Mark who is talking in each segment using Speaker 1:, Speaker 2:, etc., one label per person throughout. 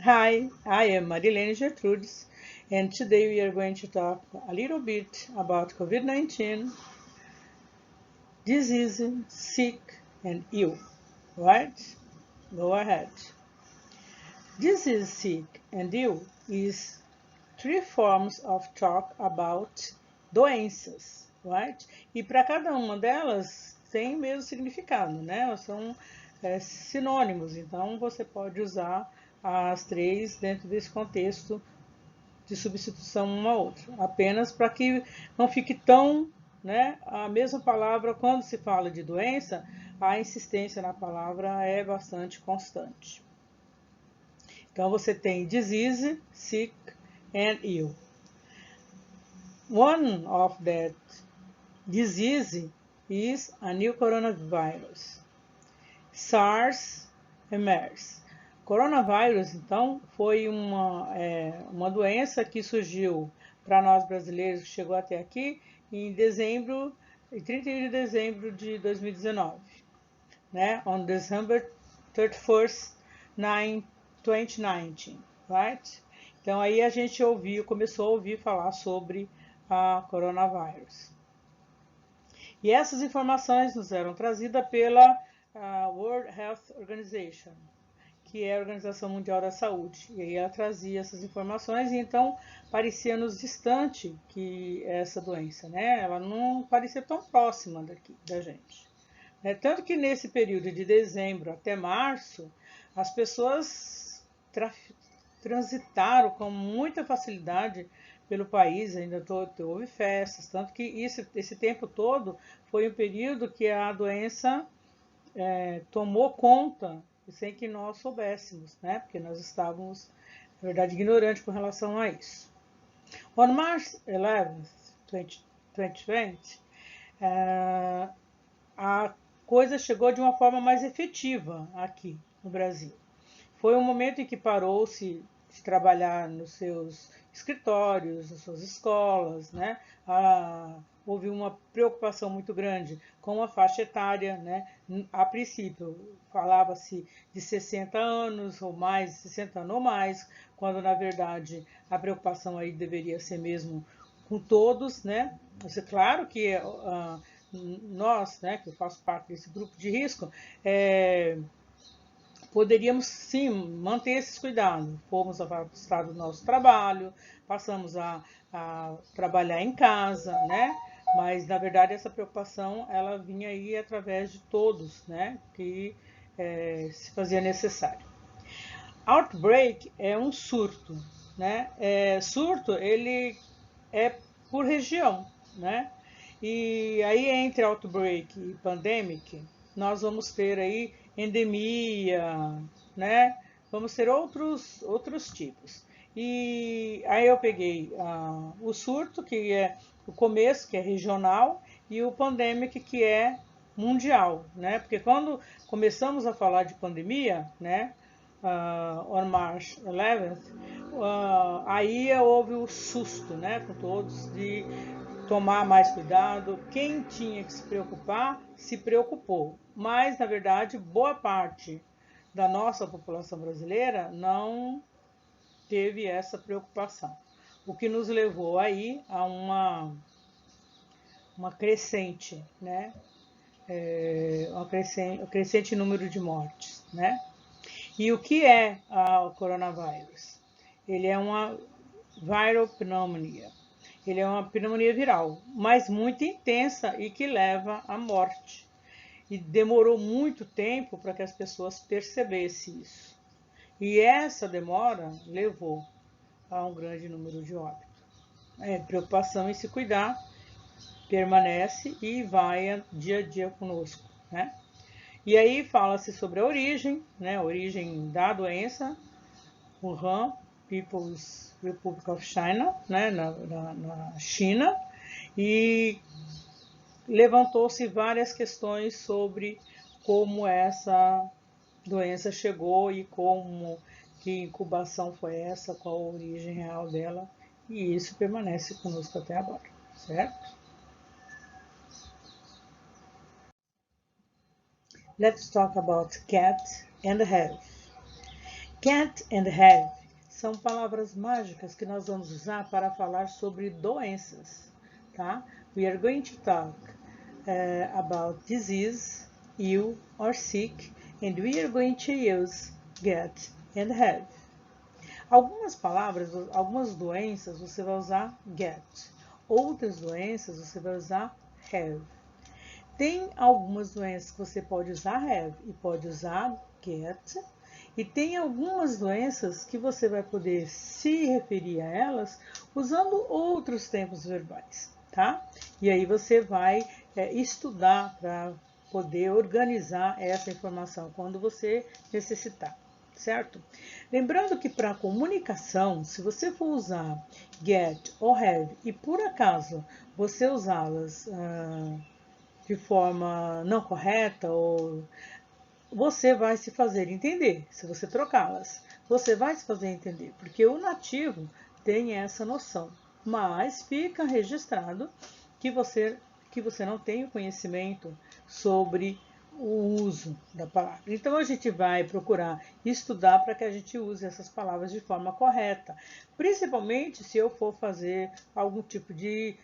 Speaker 1: Hi, I am Marilene Gertrudes, and today we are going to talk a little bit about COVID-19, disease, sick, and ill. Right? Go ahead. Disease, sick, and ill is three forms of talk about doenças, right? E para cada uma delas tem o mesmo significado, né? São sinônimos, então você pode usar as três dentro desse contexto de substituição uma a outra, apenas para que não fique tão, né, a mesma palavra quando se fala de doença, a insistência na palavra é bastante constante. Então você tem disease, sick and ill. One of that disease is a new coronavirus, SARS e MERS. Coronavírus, então, foi uma doença que surgiu para nós brasileiros, que chegou até aqui em 31 de dezembro de 2019, né? On December 31st, 2019, right? Então aí a gente começou a ouvir falar sobre a coronavírus. E essas informações nos eram trazidas pela World Health Organization, que é a Organização Mundial da Saúde. E aí ela trazia essas informações e então parecia-nos distante que essa doença, né? Ela não parecia tão próxima da gente. Tanto que nesse período de dezembro até março, as pessoas transitaram com muita facilidade pelo país, ainda houve festas, tanto que esse tempo todo foi um período que a doença tomou conta sem que nós soubéssemos, né? Porque nós estávamos, na verdade, ignorantes com relação a isso. On March 11th, 2020, a coisa chegou de uma forma mais efetiva aqui no Brasil. Foi um momento em que parou-se de trabalhar nos seus escritórios, nas suas escolas, né? Houve uma preocupação muito grande com a faixa etária, né? A princípio falava-se de 60 anos ou mais, 60 anos ou mais, quando na verdade a preocupação aí deveria ser mesmo com todos, né? Mas é claro que nós, né, que eu faço parte desse grupo de risco, poderíamos sim manter esses cuidados. Fomos afastados do nosso trabalho, passamos a trabalhar em casa, né? Mas na verdade essa preocupação ela vinha aí através de todos, né? Que se fazia necessário. Outbreak é um surto, né? Surto ele é por região, né? E aí entre outbreak e pandemic, nós vamos ter aí endemia, né? Vamos ter outros tipos. E aí eu peguei o surto, que é o começo, que é regional, e o pandemic, que é mundial, né? Porque quando começamos a falar de pandemia, né? On March 11th, aí houve o susto, né, com todos, de tomar mais cuidado. Quem tinha que se preocupar, se preocupou. Mas, na verdade, boa parte da nossa população brasileira não teve essa preocupação. O que nos levou aí a uma crescente, né? Um crescente número de mortes, né? E o que é o coronavírus? Ele é uma viral pneumonia. Ele é uma pneumonia viral, mas muito intensa e que leva à morte. E demorou muito tempo para que as pessoas percebessem isso. E essa demora levou a um grande número de óbitos. Preocupação em se cuidar permanece e vai dia a dia conosco, né? E aí fala-se sobre a origem, né? A origem da doença, Wuhan, People's Republic of China, né? Na China, e levantou-se várias questões sobre como essa doença chegou e como que incubação foi essa, qual a origem real dela, e isso permanece conosco até agora, certo? Let's talk about cat and health. Get and have são palavras mágicas que nós vamos usar para falar sobre doenças, tá? We are going to talk about disease, ill or sick, and we are going to use get and have. Algumas palavras, algumas doenças você vai usar get, outras doenças você vai usar have. Tem algumas doenças que você pode usar have e pode usar get, e tem algumas doenças que você vai poder se referir a elas usando outros tempos verbais, tá? E aí você vai estudar para poder organizar essa informação quando você necessitar, certo? Lembrando que para comunicação, se você for usar get ou have e por acaso você usá-las de forma não correta ou você vai se fazer entender. Se você trocá-las, você vai se fazer entender, porque o nativo tem essa noção. Mas fica registrado que você não tem o conhecimento sobre o uso da palavra. Então a gente vai procurar estudar para que a gente use essas palavras de forma correta, principalmente se eu for fazer algum tipo de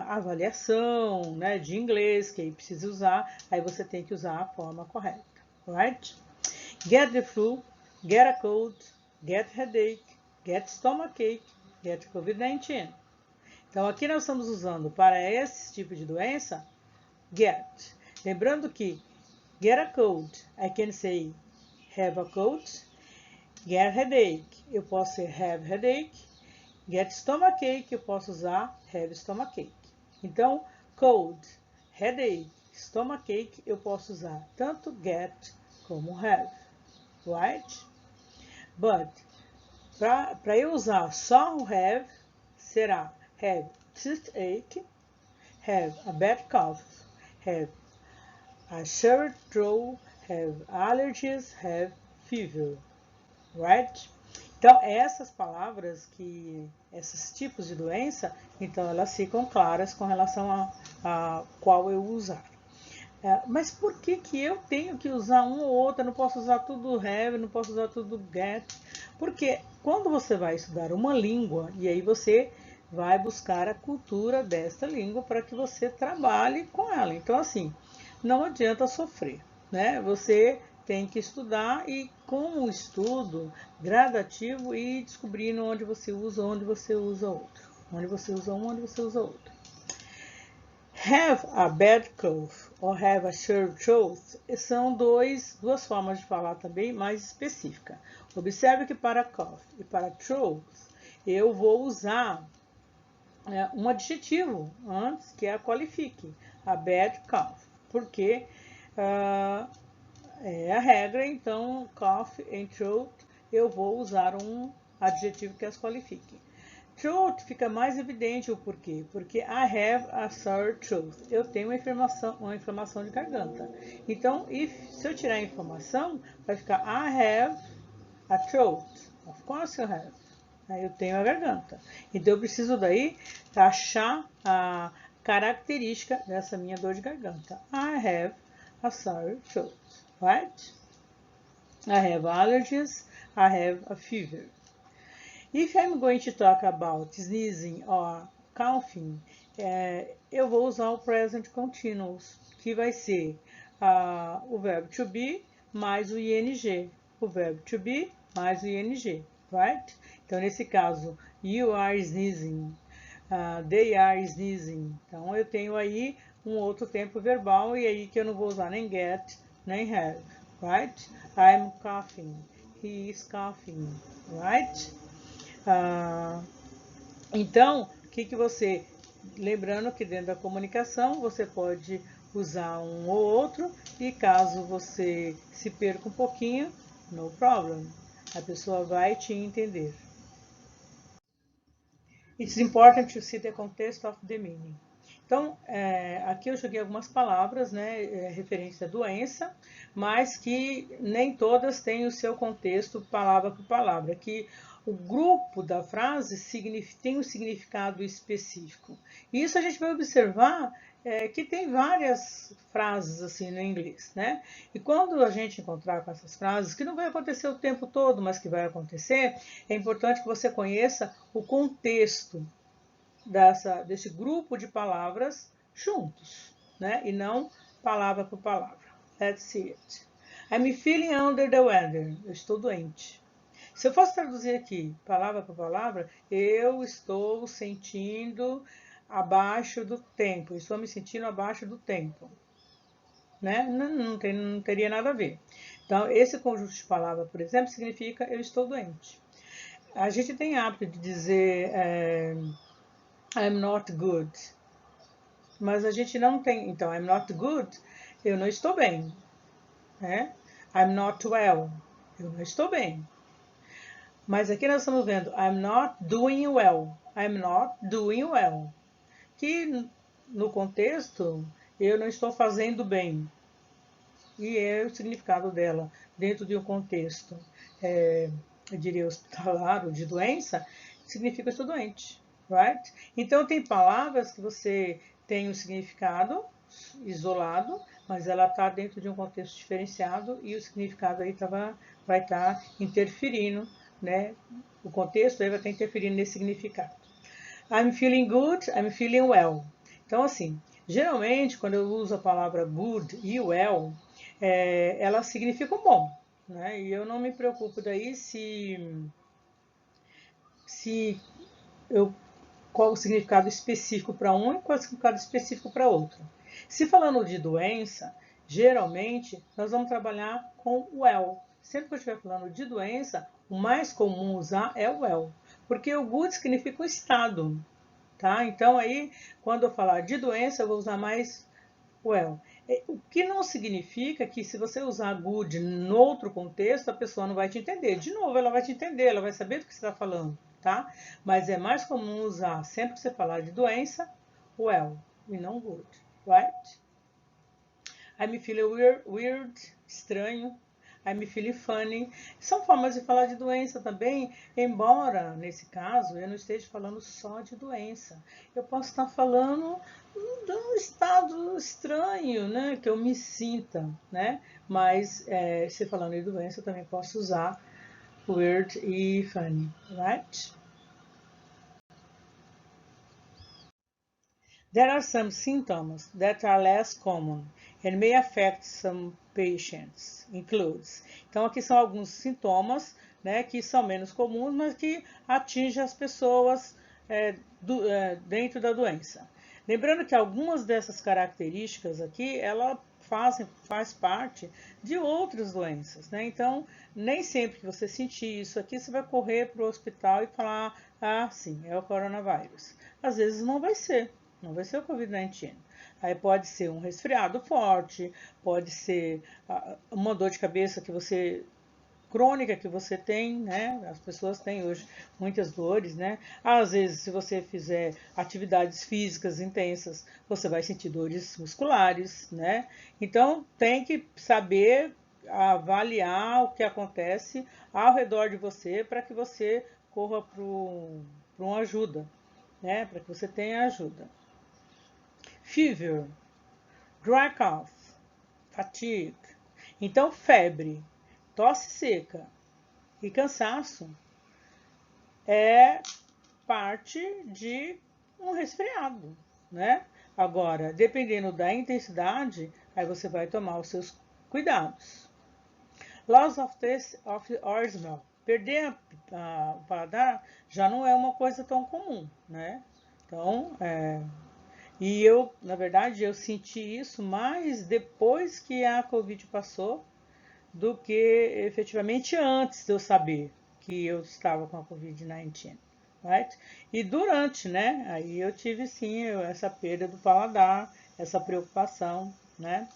Speaker 1: avaliação, né, de inglês que aí precisa usar, aí você tem que usar a forma correta. Right? Get the flu, get a cold, get headache, get stomachache, get COVID-19. Então aqui nós estamos usando para esse tipo de doença, get. Lembrando que get a cold, I can say have a cold. Get headache, eu posso ser have headache. Get stomachache, eu posso usar have stomachache. Então, cold, headache, stomachache, eu posso usar tanto get como have, right? But, para eu usar só o have, será have toothache, have a bad cough, have a sore throat, have allergies, have fever, right? Então, essas palavras, esses tipos de doença, então elas ficam claras com relação a qual eu usar. Mas por que eu tenho que usar um ou outro? Eu não posso usar tudo have, não posso usar tudo get? Porque quando você vai estudar uma língua, e aí você vai buscar a cultura desta língua para que você trabalhe com ela. Então, assim, não adianta sofrer, né? Você tem que estudar e com o estudo gradativo ir descobrindo onde você usa outro. Onde você usa um, onde você usa outro. Have a bad cough or have a sore throat são duas formas de falar também mais específica. Observe que para cough e para throat eu vou usar um adjetivo antes que a qualifique, a bad cough, porque é a regra, então cough and throat eu vou usar um adjetivo que as qualifique. Throat fica mais evidente o porquê, porque I have a sore throat. Eu tenho uma inflamação de garganta. Então, se eu tirar a informação, vai ficar I have a throat. Of course you have. Eu tenho a garganta. Então, eu preciso daí achar a característica dessa minha dor de garganta. I have a sore throat, right? I have allergies. I have a fever. If I'm going to talk about sneezing or coughing, eu vou usar o present continuous, que vai ser o verbo to be mais o ing. O verbo to be mais o ing, right? Então, nesse caso, you are sneezing, they are sneezing. Então, eu tenho aí um outro tempo verbal e aí que eu não vou usar nem get, nem have, right? I'm coughing, he is coughing, right? Então, o que você... Lembrando que dentro da comunicação você pode usar um ou outro e caso você se perca um pouquinho, no problem. A pessoa vai te entender. It's important to see the context of the meaning. Então, aqui eu joguei algumas palavras, né, referência à doença, mas que nem todas têm o seu contexto palavra por palavra. Aqui o grupo da frase tem um significado específico. E isso a gente vai observar que tem várias frases assim no inglês, né? E quando a gente encontrar com essas frases, que não vai acontecer o tempo todo, mas que vai acontecer, é importante que você conheça o contexto desse grupo de palavras juntos, né? E não palavra por palavra. Let's see it. I'm feeling under the weather. Eu estou doente. Se eu fosse traduzir aqui, palavra por palavra, eu estou sentindo abaixo do tempo. Estou me sentindo abaixo do tempo. Né? Não teria nada a ver. Então, esse conjunto de palavras, por exemplo, significa eu estou doente. A gente tem hábito de dizer I'm not good. Mas a gente não tem. Então, I'm not good, eu não estou bem. Né? I'm not well, eu não estou bem. Mas aqui nós estamos vendo I'm not doing well. I'm not doing well. Que no contexto eu não estou fazendo bem. E é o significado dela dentro de um contexto, eu diria hospitalar ou de doença, significa estou doente, right? Então tem palavras que você tem um significado isolado, mas ela está dentro de um contexto diferenciado e o significado aí vai estar interferindo, né? O contexto aí vai estar interferindo nesse significado. I'm feeling good, I'm feeling well. Então, assim, geralmente, quando eu uso a palavra good e well, elas significam bom. Né? E eu não me preocupo daí se eu, qual o significado específico para um e qual o significado específico para outro. Se falando de doença, geralmente nós vamos trabalhar com well. Sempre que eu estiver falando de doença, o mais comum usar é o well. Porque o good significa o estado. Tá? Então aí, quando eu falar de doença, eu vou usar mais well. O que não significa que se você usar good no outro contexto, a pessoa não vai te entender. De novo, ela vai te entender, ela vai saber do que você está falando, tá? Mas é mais comum usar, sempre que você falar de doença, well, e não good, right? I'm feeling weird, estranho. I'm feeling funny. São formas de falar de doença também, embora nesse caso eu não esteja falando só de doença. Eu posso estar falando de um estado estranho, né, que eu me sinta, né? Mas se falando de doença, eu também posso usar weird e funny, right? There are some symptoms that are less common and may affect some patients. Includes. Então, aqui são alguns sintomas, né, que são menos comuns, mas que atingem as pessoas dentro da doença. Lembrando que algumas dessas características aqui, ela faz parte de outras doenças, né? Então, nem sempre que você sentir isso aqui, você vai correr para o hospital e falar, ah, sim, é o coronavírus. Às vezes não vai ser. Não vai ser o Covid-19. Aí pode ser um resfriado forte, pode ser uma dor de cabeça que você crônica que você tem, né? As pessoas têm hoje muitas dores, né? Às vezes, se você fizer atividades físicas intensas, você vai sentir dores musculares, né? Então, tem que saber avaliar o que acontece ao redor de você para que você corra para uma ajuda, né? Para que você tenha ajuda. Fever, dry cough, fatigue. Então, febre, tosse seca e cansaço é parte de um resfriado, né? Agora, dependendo da intensidade, aí você vai tomar os seus cuidados. Loss of taste of or smell. Perder o paladar já não é uma coisa tão comum, né? Então, e eu, na verdade, eu senti isso mais depois que a Covid passou do que efetivamente antes de eu saber que eu estava com a Covid-19. Right? E durante, né? Aí eu tive sim essa perda do paladar, essa preocupação, né?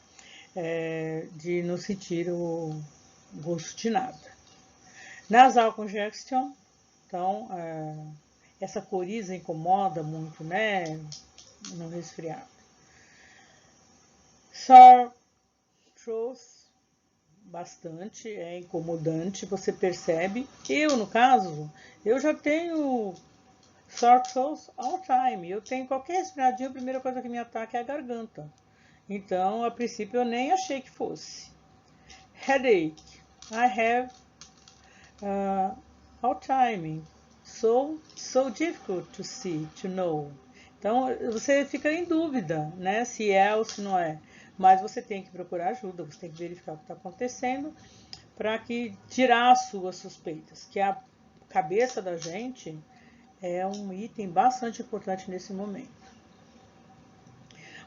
Speaker 1: De não sentir o gosto de nada. Nasal congestion, então essa coriza incomoda muito, né? No resfriado. Sore throat, bastante, é incomodante, você percebe. Eu, no caso, eu já tenho sore throat all time. Eu tenho qualquer respiradinho, a primeira coisa que me ataca é a garganta. Então, a princípio, eu nem achei que fosse. Headache. I have all time. So difficult to see, to know. Então, você fica em dúvida, né, se é ou se não é. Mas você tem que procurar ajuda, você tem que verificar o que está acontecendo para que tirar as suas suspeitas, que a cabeça da gente é um item bastante importante nesse momento.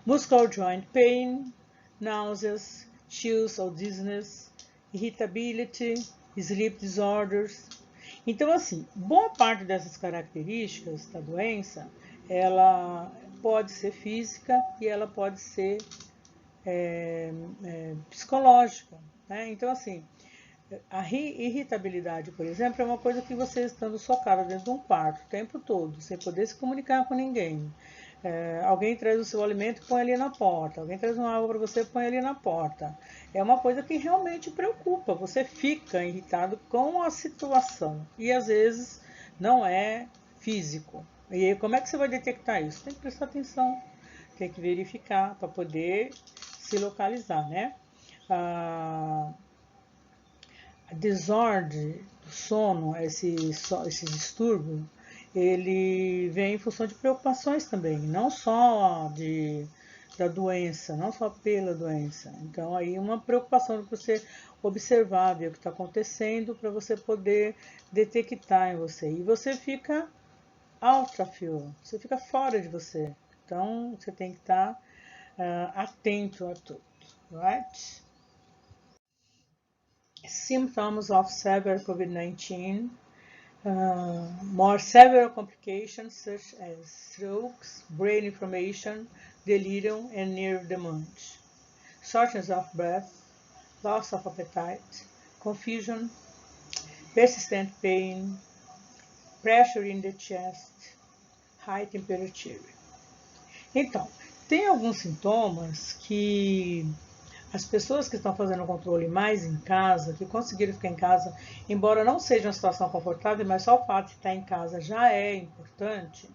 Speaker 1: Muscular joint pain, náuseas, chills or dizziness, irritability, sleep disorders. Então, assim, boa parte dessas características da doença, ela pode ser física e ela pode ser psicológica, né? Então, assim, a irritabilidade, por exemplo, é uma coisa que você estando socada dentro de um quarto o tempo todo, sem poder se comunicar com ninguém. Alguém traz o seu alimento e põe ali na porta. Alguém traz uma água para você e põe ali na porta. É uma coisa que realmente preocupa. Você fica irritado com a situação. E às vezes não é físico. E aí, como é que você vai detectar isso? Tem que prestar atenção. Tem que verificar para poder se localizar, né? A desordem do sono, esse distúrbio, ele vem em função de preocupações também, não só da doença, não só pela doença. Então, aí uma preocupação de você observar, ver o que está acontecendo, para você poder detectar em você. E você fica out of you, você fica fora de você. Então, você tem que estar atento a tudo, right? Symptoms of severe COVID-19. More severe complications such as strokes, brain inflammation, delirium, and nerve damage. Shortness of breath, loss of appetite, confusion, persistent pain, pressure in the chest, high temperature. Então, tem alguns sintomas que as pessoas que estão fazendo o controle mais em casa, que conseguiram ficar em casa, embora não seja uma situação confortável, mas só o fato de estar em casa já é importante,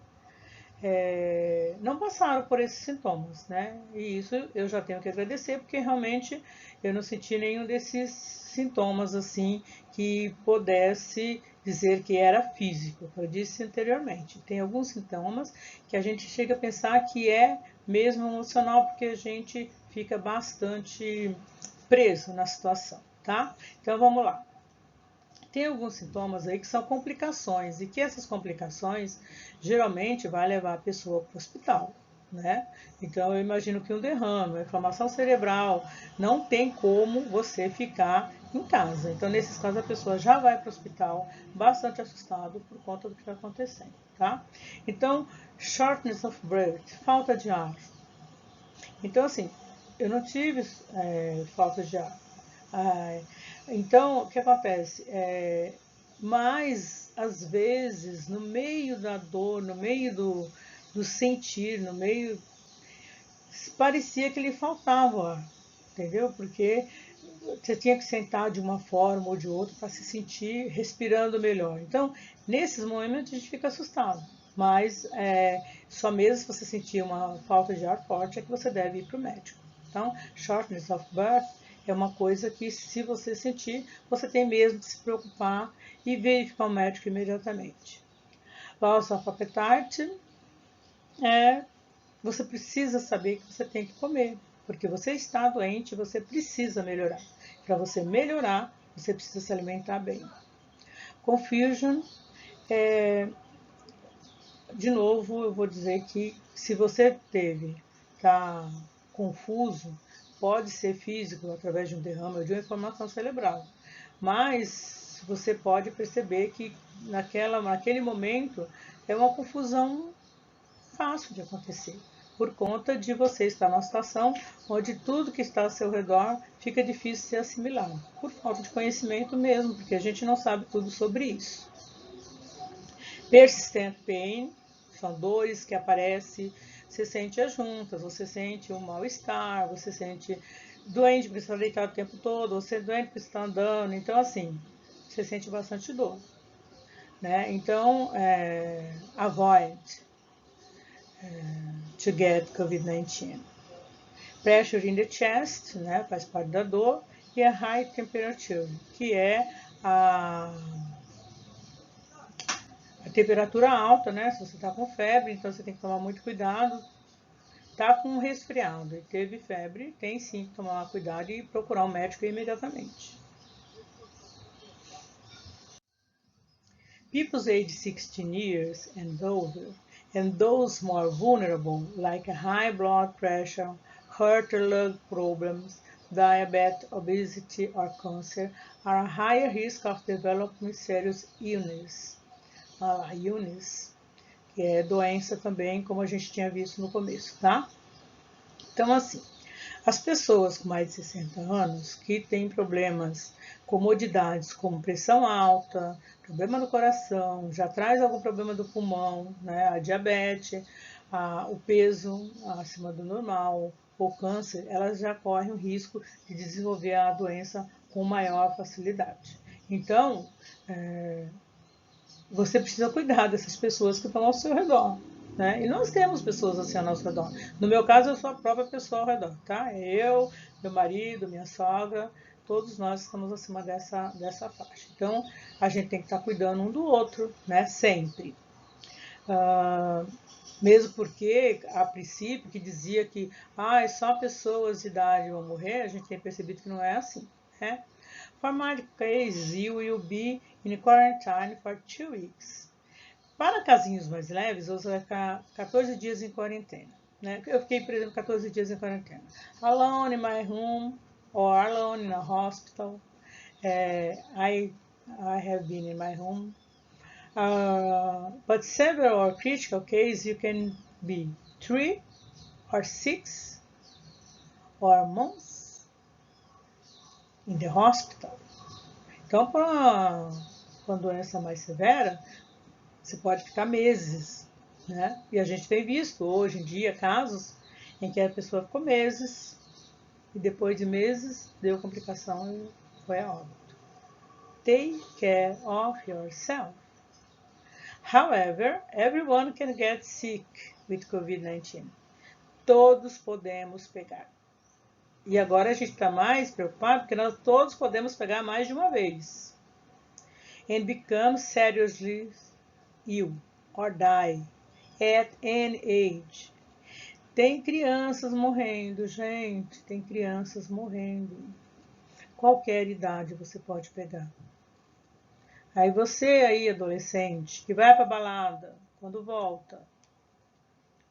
Speaker 1: não passaram por esses sintomas, né? E isso eu já tenho que agradecer, porque realmente eu não senti nenhum desses sintomas assim que pudesse dizer que era físico, como eu disse anteriormente. Tem alguns sintomas que a gente chega a pensar que é mesmo emocional, porque a gente fica bastante preso na situação, tá? Então vamos lá. Tem alguns sintomas aí que são complicações e que essas complicações geralmente vai levar a pessoa para o hospital, né? Então eu imagino que um derrame, uma inflamação cerebral, não tem como você ficar em casa. Então nesses casos a pessoa já vai para o hospital bastante assustado por conta do que está acontecendo, tá? Então, shortness of breath, falta de ar. Então assim, eu não tive falta de ar. Então, o que acontece? Mas, às vezes, no meio da dor, no meio do sentir, no meio, parecia que lhe faltava ar, entendeu? Porque você tinha que sentar de uma forma ou de outra para se sentir respirando melhor. Então, nesses momentos a gente fica assustado. Mas só mesmo se você sentir uma falta de ar forte é que você deve ir para o médico. Então, shortness of breath é uma coisa que, se você sentir, você tem mesmo que se preocupar e verificar o médico imediatamente. Loss of appetite você precisa saber que você tem que comer, porque você está doente, você precisa melhorar. Para você melhorar, você precisa se alimentar bem. Confusion, de novo, eu vou dizer que se você está confuso, pode ser físico, através de um derrame ou de uma inflamação cerebral. Mas você pode perceber que naquele momento é uma confusão fácil de acontecer, por conta de você estar numa situação onde tudo que está ao seu redor fica difícil de ser assimilado, por falta de conhecimento mesmo, porque a gente não sabe tudo sobre isso. Persistent pain, são dores que aparecem, você sente as juntas, você sente um mal-estar, você sente doente porque você está deitado o tempo todo, você é doente porque você está andando, então assim, você sente bastante dor. né? Então, avoid to get COVID-19. Pressure in the chest, né? Faz parte da dor. E a high temperature, que é a temperatura alta, né? Se você está com febre, então você tem que tomar muito cuidado. Tá com um resfriado e teve febre, tem sim que tomar cuidado e procurar um médico imediatamente. People aged 16 years and older, and those more vulnerable, like high blood pressure, heart or lung problems, diabetes, obesity, or cancer, are a higher risk of developing serious illness. Illness, que é doença também, como a gente tinha visto no começo, tá? Então, assim, as pessoas com mais de 60 anos que têm problemas, comodidades como pressão alta, problema do coração, já traz algum problema do pulmão, né, a diabetes, o peso acima do normal, ou câncer, elas já correm o risco de desenvolver a doença com maior facilidade. Então, você precisa cuidar dessas pessoas que estão ao seu redor. Né? E nós temos pessoas assim ao nosso redor. No meu caso, eu sou a própria pessoa ao redor. Tá? Eu, meu marido, minha sogra, todos nós estamos acima dessa faixa. Então, a gente tem que estar cuidando um do outro, né? Sempre. Mesmo porque, a princípio, que dizia que só pessoas de idade vão morrer, a gente tem percebido que não é assim. Né? For mild cases, you will be in quarantine for 2 weeks. Para casinhos mais leves, você vai ficar 14 dias em quarentena. Né? Eu fiquei, por exemplo, 14 dias em quarentena. Alone in my room or alone in a hospital. I have been in my home. But several or critical cases, you can be 3 or 6 or months in the hospital. Então, para uma doença mais severa, você pode ficar meses, né? E a gente tem visto hoje em dia casos em que a pessoa ficou meses e depois de meses deu complicação e foi a óbito. Take care of yourself. However, everyone can get sick with COVID-19. Todos podemos pegar. E agora a gente está mais preocupado porque nós todos podemos pegar mais de uma vez. And become seriously ill or die at any age. Tem crianças morrendo, gente, tem crianças morrendo. Qualquer idade você pode pegar. Aí você aí, adolescente, que vai pra balada, quando volta,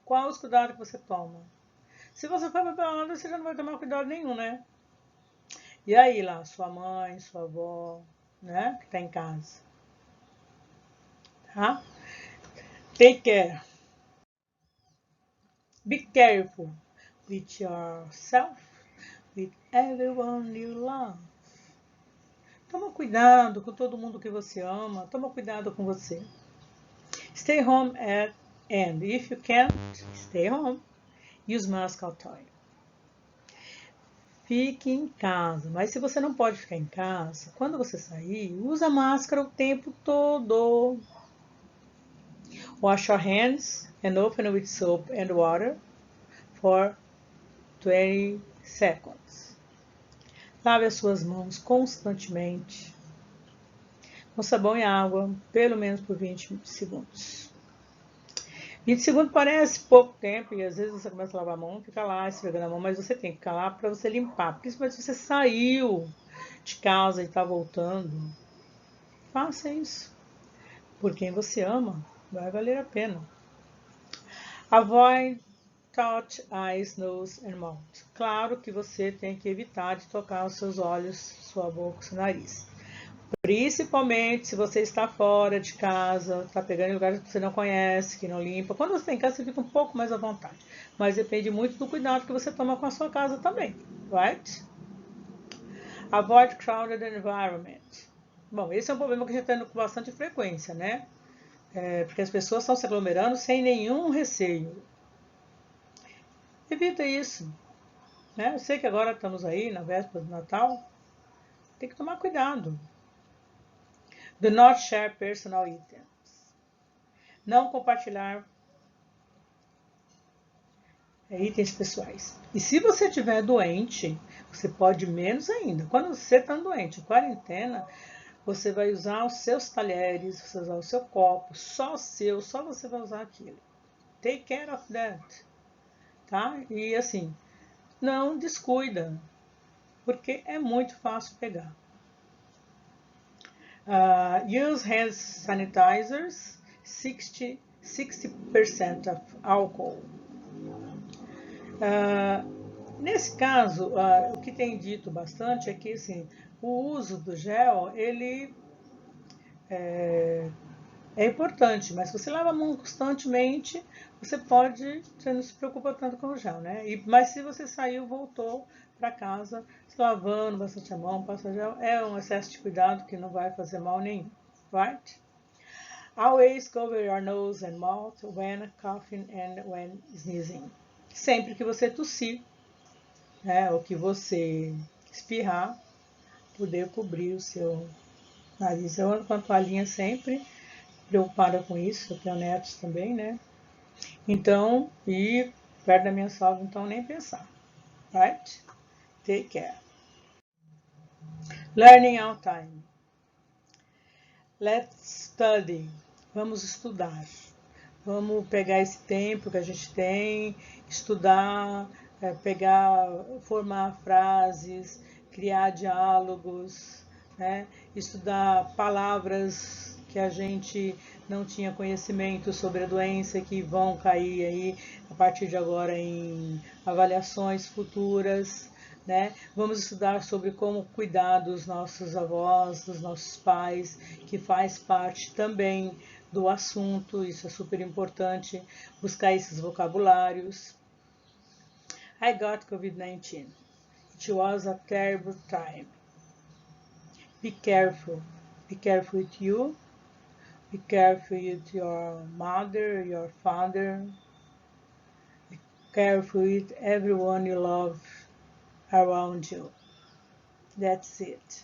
Speaker 1: qual os cuidados que você toma? Se você for pra balada, você já não vai tomar cuidado nenhum, né? E aí lá, sua mãe, sua avó, né, que tá em casa. Tá? Take care. Be careful with yourself, with everyone you love. Toma cuidado com todo mundo que você ama. Toma cuidado com você. Stay home and if you can't, stay home. Use mask all time. Fique em casa. Mas se você não pode ficar em casa, quando você sair, usa máscara o tempo todo. Wash your hands and open with soap and water for 20 seconds. Lave as suas mãos constantemente com sabão e água, pelo menos por 20 segundos. 20 segundos parece pouco tempo e às vezes você começa a lavar a mão, fica lá esfregando a mão, mas você tem que ficar lá para você limpar. Principalmente se você saiu de casa e está voltando. Faça isso. Por quem você ama, vai valer a pena. Avoid touch, eyes, nose and mouth. Claro que você tem que evitar de tocar os seus olhos, sua boca, seu nariz. Principalmente se você está fora de casa, está pegando em lugares que você não conhece, que não limpa. Quando você está em casa, você fica um pouco mais à vontade. Mas depende muito do cuidado que você toma com a sua casa também, right? Avoid crowded environment. Bom, esse é um problema que a gente está tendo com bastante frequência, né? Porque as pessoas estão se aglomerando sem nenhum receio. Evita isso. Né? Eu sei que agora estamos aí na véspera do Natal. Tem que tomar cuidado. Do not share personal items. Não compartilhar itens pessoais. E se você estiver doente, você pode menos ainda. Quando você está doente, em quarentena, você vai usar os seus talheres, você vai usar o seu copo, só seu, só você vai usar aquilo. Take care of that. Tá? E assim, não descuida, porque é muito fácil pegar. Use hand sanitizers, 60% of alcohol. Nesse caso, o que tem dito bastante é que assim, o uso do gel, ele é importante, mas se você lava a mão constantemente, você não se preocupa tanto com o gel, né? Mas se você saiu, voltou para casa, se lavando bastante a mão, passa gel, é um excesso de cuidado que não vai fazer mal nenhum, right? Always cover your nose and mouth when coughing and when sneezing. Sempre que você tossir, né, ou que você espirrar, poder cobrir o seu nariz. Eu ando com a toalhinha sempre, preocupada com isso, eu tenho netos também, né? Então, e perto da minha sogra, então nem pensar. Right? Take care. Learning out time. Let's study. Vamos estudar. Vamos pegar esse tempo que a gente tem, estudar, formar frases, criar diálogos, né? Estudar palavras que a gente não tinha conhecimento sobre a doença, que vão cair aí a partir de agora em avaliações futuras. Né? Vamos estudar sobre como cuidar dos nossos avós, dos nossos pais, que faz parte também do assunto, isso é super importante, buscar esses vocabulários. I got COVID-19. It was a terrible time. Be careful. Be careful with you. Be careful with your mother, your father. Be careful with everyone you love around you. That's it.